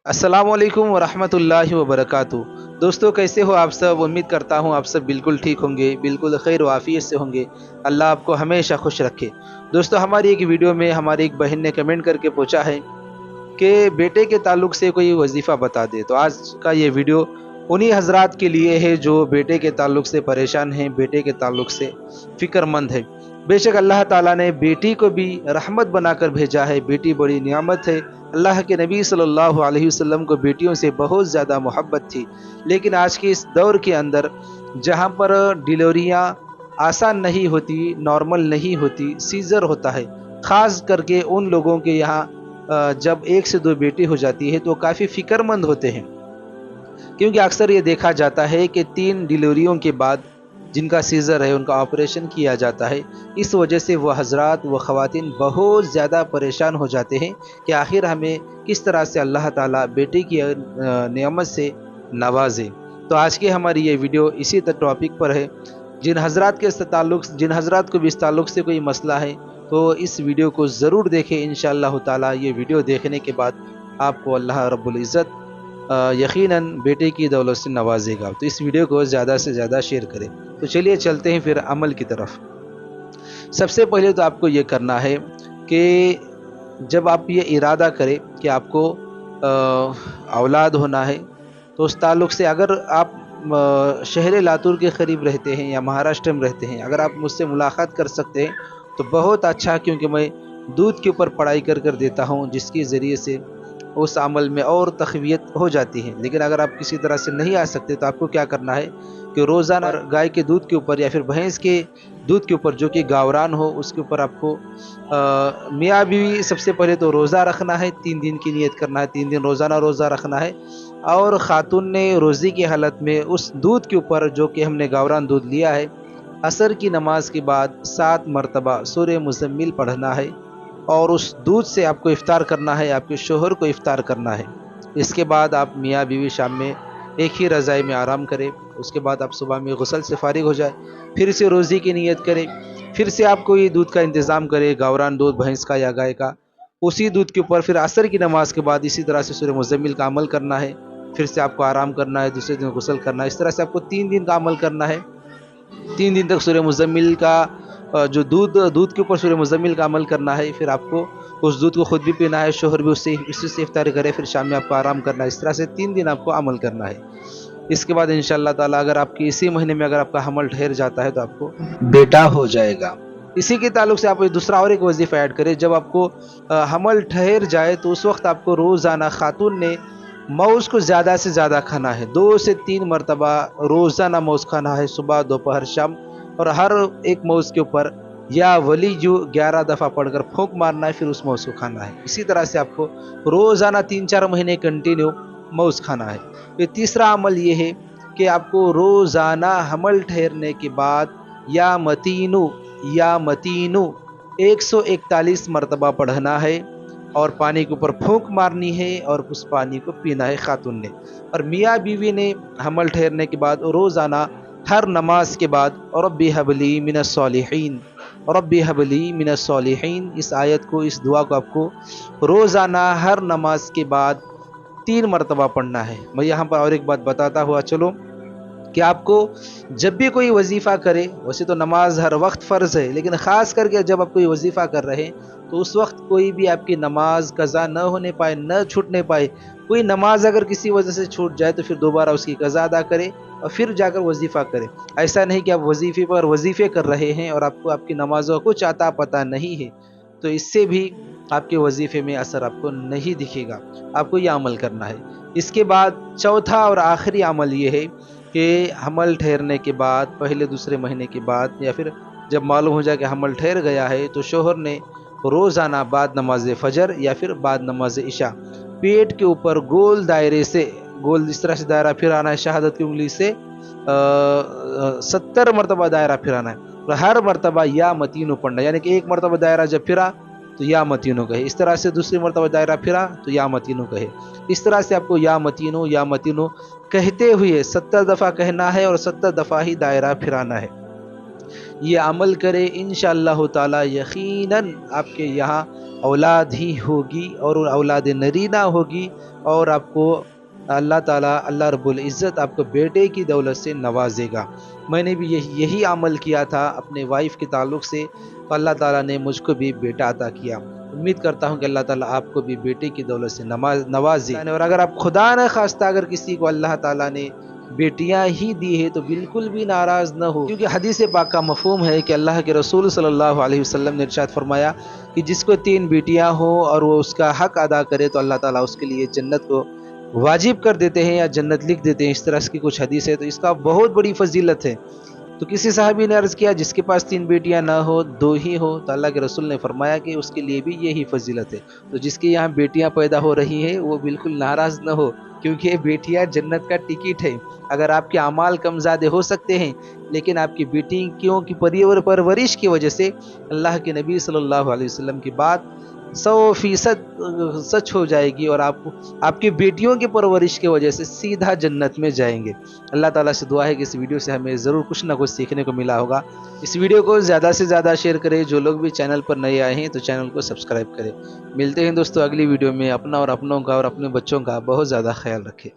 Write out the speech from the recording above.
अस्सलाम वालेकुम वरहमतुल्लाहि वबरकातुहू। दोस्तों, कैसे हो आप सब? उम्मीद करता हूँ आप सब बिल्कुल ठीक होंगे, बिल्कुल खैर व आफियत से होंगे। अल्लाह आपको हमेशा खुश रखे। दोस्तों, हमारी एक वीडियो में हमारी एक बहन ने कमेंट करके पूछा है कि बेटे के ताल्लुक से कोई वजीफ़ा बता दे। तो आज का ये वीडियो उन्हीं हज़रात के लिए है जो बेटे के ताल्लुक से परेशान हैं, बेटे के ताल्लुक से फ़िक्रमंद है। बेशक अल्लाह ताला ने बेटी को भी रहमत बनाकर भेजा है, बेटी बड़ी नियामत है। अल्लाह के नबी सल्लल्लाहु अलैहि वसल्लम को बेटियों से बहुत ज़्यादा मोहब्बत थी। लेकिन आज के इस दौर के अंदर जहाँ पर डिलीवरियाँ आसान नहीं होती, नॉर्मल नहीं होती, सीज़र होता है। ख़ास करके उन लोगों के यहाँ जब 1 से 2 बेटी हो जाती है तो काफ़ी फ़िक्रमंद होते हैं। क्योंकि अक्सर ये देखा जाता है कि 3 डिलीवरियों के बाद जिनका सीज़र है उनका ऑपरेशन किया जाता है। इस वजह से वो हज़रात व ख़वातीन बहुत ज़्यादा परेशान हो जाते हैं कि आखिर हमें किस तरह से अल्लाह ताला बेटे की नेमत से नवाजे। तो आज की हमारी ये वीडियो इसी टॉपिक पर है। जिन हज़रात को भी इस ताल्लुक़ से कोई मसला है तो इस वीडियो को ज़रूर देखें। इंशाअल्लाह ताला ये वीडियो देखने के बाद आपको अल्लाह रब्बुल इज़्ज़त यकीनन बेटे की दौलत से नवाजेगा। तो इस वीडियो को ज़्यादा से ज़्यादा शेयर करें। तो चलिए चलते हैं फिर अमल की तरफ। सबसे पहले तो आपको ये करना है कि जब आप ये इरादा करें कि आपको औलाद होना है, तो उस ताल्लुक़ से अगर आप शहर लातूर के करीब रहते हैं या महाराष्ट्र में रहते हैं, अगर आप मुझसे मुलाकात कर सकते हैं तो बहुत अच्छा, क्योंकि मैं दूध के ऊपर पढ़ाई कर कर देता हूँ, जिसके ज़रिए से उस अमल में और तक़वियत हो जाती है। लेकिन अगर आप किसी तरह से नहीं आ सकते तो आपको क्या करना है कि रोज़ाना गाय के दूध के ऊपर या फिर भैंस के दूध के ऊपर, जो कि गावरान हो, उसके ऊपर आपको मियाँ बीवी सबसे पहले तो रोज़ा रखना है। 3 दिन की नियत करना है, 3 दिन रोज़ाना रोज़ा रखना है। और ख़ातून ने रोज़े की हालत में उस दूध के ऊपर, जो कि हमने गावरान दूध लिया है, असर की नमाज के बाद 7 मरतबा सूरह मुज़म्मिल पढ़ना है और उस दूध से आपको इफ्तार करना है, आपके शोहर को इफ्तार करना है। इसके बाद आप मियाँ बीवी शाम में एक ही रज़ाई में आराम करें। उसके बाद आप सुबह में गुस्ल से फ़ारिग हो जाए, फिर से रोज़े की नियत करें, फिर से आप कोई दूध का इंतज़ाम करें, गावरान दूध भैंस का या गाय का। उसी दूध के ऊपर फिर असर की नमाज के बाद इसी तरह से सूरह मुज़म्मिल का अमल करना है। फिर से आपको आराम करना है, दूसरे दिन गुस्ल करना है। इस तरह से आपको 3 दिन का अमल करना है। 3 दिन तक सूरह मुज़म्मिल का जो दूध के ऊपर सूरह मुज़म्मिल का अमल करना है। फिर आपको उस दूध को खुद भी पीना है, शोहर भी उसी से इफ्तार करे, फिर शाम में आपको आराम करना है। इस तरह से 3 दिन आपको अमल करना है। इसके बाद इंशाअल्लाह ताला अगर आपकी इसी महीने में अगर आपका हमल ठहर जाता है तो आपको बेटा हो जाएगा। इसी के ताल्लुक से आप दूसरा और एक वजीफ़ा ऐड करें। जब आपको हमल ठहर जाए तो उस वक्त आपको रोज़ाना खातून ने मौज़ को ज़्यादा से ज़्यादा खाना है। 2 से 3 मरतबा रोज़ाना मौज़ खाना है, सुबह, दोपहर, शाम। और हर एक मौज़ के ऊपर या वली जो 11 दफ़ा पढ़कर फूंक मारना है, फिर उस मौज़ को खाना है। इसी तरह से आपको रोज़ाना 3-4 महीने कंटिन्यू मौज़ खाना है। फिर तीसरा अमल ये है कि आपको रोज़ाना हमल ठहरने के बाद या मतीनू 141 मरतबा पढ़ना है और पानी के ऊपर फूंक मारनी है और उस पानी को पीना है खातून ने। और मियाँ बीवी ने हमल ठहरने के बाद रोज़ाना हर नमाज के बाद रब्बी हबली मिनस सालिहीन, रब्बी हबली मिनस सालिहीन, इस आयत को, इस दुआ को आपको रोज़ाना हर नमाज के बाद 3 मरतबा पढ़ना है। मैं यहाँ पर और एक बात बताता हुआ चलो कि आपको जब भी कोई वजीफ़ा करे, वैसे तो नमाज हर वक्त फ़र्ज़ है, लेकिन ख़ास करके जब आप कोई वजीफ़ा कर रहे हैं तो उस वक्त कोई भी आपकी नमाज कज़ा न होने पाए, न छूटने पाए। कोई नमाज अगर किसी वजह से छूट जाए तो फिर दोबारा उसकी कज़ा अदा करें और फिर जाकर वजीफ़ा करें। ऐसा नहीं कि आप वजीफ़े पर वजीफ़े कर रहे हैं और आपको आपकी नमाज़ों का कुछ आता पता नहीं है, तो इससे भी आपके वजीफ़े में असर आपको नहीं दिखेगा। आपको यह अमल करना है। इसके बाद चौथा और आखिरी अमल ये है कि हमल ठहरने के बाद, पहले दूसरे महीने के बाद या फिर जब मालूम हो जाए कि हमल ठहर गया है, तो शोहर ने रोज़ाना बाद नमाज फ़जर या फिर बाद नमाज इशा पेट के ऊपर गोल दायरे से, गोल इस तरह से दायरा फिराना है, शहादत की उंगली से 70 मरतबा दायरा फिराना है और हर मरतबा या मतीनू पढ़ना, यानी कि एक मरतबा दायरा जब फिरा तो या मतीनू कहे, इस तरह से दूसरी मरतबा दायरा फिरा तो या मतीनू कहे। इस तरह से आपको या मतीनू कहते हुए 70 दफ़ा कहना है और 70 दफ़ा ही दायरा फिराना है। ये अमल करें, इंशाअल्लाह ताला यकीनन आपके यहाँ औलाद ही होगी और औलाद नरीना होगी, और आपको अल्लाह ताला अल्लाह रब्बुल इज़्ज़त आपको बेटे की दौलत से नवाजेगा। मैंने भी यही अमल किया था अपने वाइफ के ताल्लुक से, तो अल्लाह ताला ने मुझको भी बेटा अता किया। उम्मीद करता हूँ कि अल्लाह ताला आपको भी बेटे की दौलत से नवाजे। और अगर आप खुदा न खास्ता अगर किसी को अल्लाह ताला ने बेटियां ही दी है तो बिल्कुल भी नाराज न हो, क्योंकि हदीस पाक का मफहूम है कि अल्लाह के रसूल सल्लल्लाहु अलैहि वसल्लम ने इरशाद फरमाया कि जिसको 3 बेटियां हो और वो उसका हक अदा करे तो अल्लाह ताला उसके लिए जन्नत को वाजिब कर देते हैं या जन्नत लिख देते हैं। इस तरह की कुछ हदीस है, तो इसका बहुत बड़ी फजीलत है। तो किसी साहबी ने अर्ज़ किया जिसके पास 3 बेटियां ना हो 2 ही हो, तो अल्लाह के रसूल ने फरमाया कि उसके लिए भी यही फजीलत है। तो जिसके यहाँ बेटियां पैदा हो रही है वो बिल्कुल नाराज़ न हो, क्योंकि ये बेटियां जन्नत का टिकट है। अगर आपके अमाल कम ज़्यादा हो सकते हैं, लेकिन आपकी बेटियों की परवरिश की वजह से अल्लाह के नबी सल्लल्लाहु अलैहि वसल्लम की बात 100% सच हो जाएगी, और आपकी बेटियों की परवरिश की वजह से सीधा जन्नत में जाएंगे। अल्लाह ताला से दुआ है कि इस वीडियो से हमें ज़रूर कुछ ना कुछ सीखने को मिला होगा। इस वीडियो को ज़्यादा से ज़्यादा शेयर करें। जो लोग भी चैनल पर नए आए हैं तो चैनल को सब्सक्राइब करें। मिलते हैं दोस्तों अगली वीडियो में। अपना और अपनों का और अपने बच्चों का बहुत ज़्यादा ख्याल रखें।